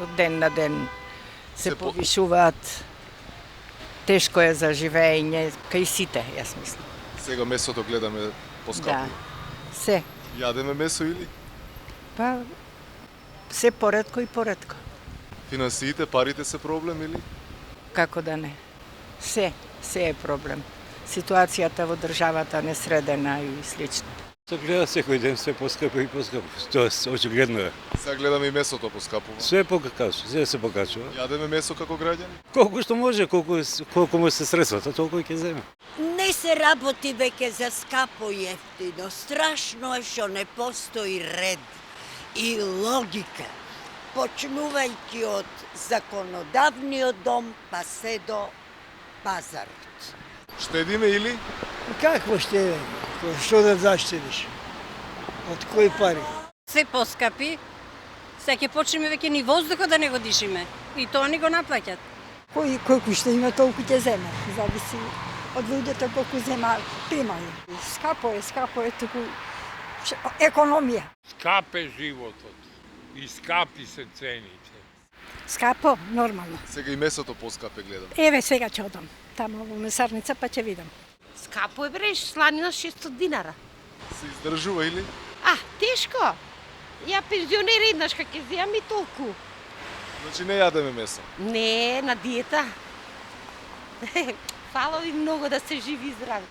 Од ден на ден се Се по- повишуваат. Тешко е за живење, кај сите, јас мислам. Сега месото гледаме поскапо. Да. Се. Јадеме месо или? Па, се поредко и поредко. Финансиите, парите се проблем или? Како да не. Се е проблем. Ситуацијата во државата несредена и слично. Се гледа секој ден се поскапо и поскапо. Тоа очигледно е. Сега гледаме и месото поскапува. Све покачува, све се покачува. Јадеме месо како граѓани? Колку што може, колку му се средствата, толку ќе земе. Не се работи веќе за скапо и ефтино. Страшно е што не постои ред и логика. Почнувајќи од законодавниот дом, па се до пазарот. Штедиме или? Какво ще е? Што да заштедиш? Од кои пари? Се поскапи. Сега ќе почнеме веќе ни воздуха да не го дишиме. И тоа ни го наплаќат. Колку ще има, толку ќе земе. Зависи од луѓето колку примају. Скапо е туку економија. Скап е животот и скапи се цените. Скапо, нормално. Сега и месото поскапе гледам. Еве сега ќе одам. Тамо во месарница па ќе видам. Скапо е бреш, сланина 600 динара. Се издржува или? Тешко. Ја пензионер еднаш ка ќе земам и толку. Значи не јадеме месо. Не, на диета. Фала ви многу да се живи и здрави.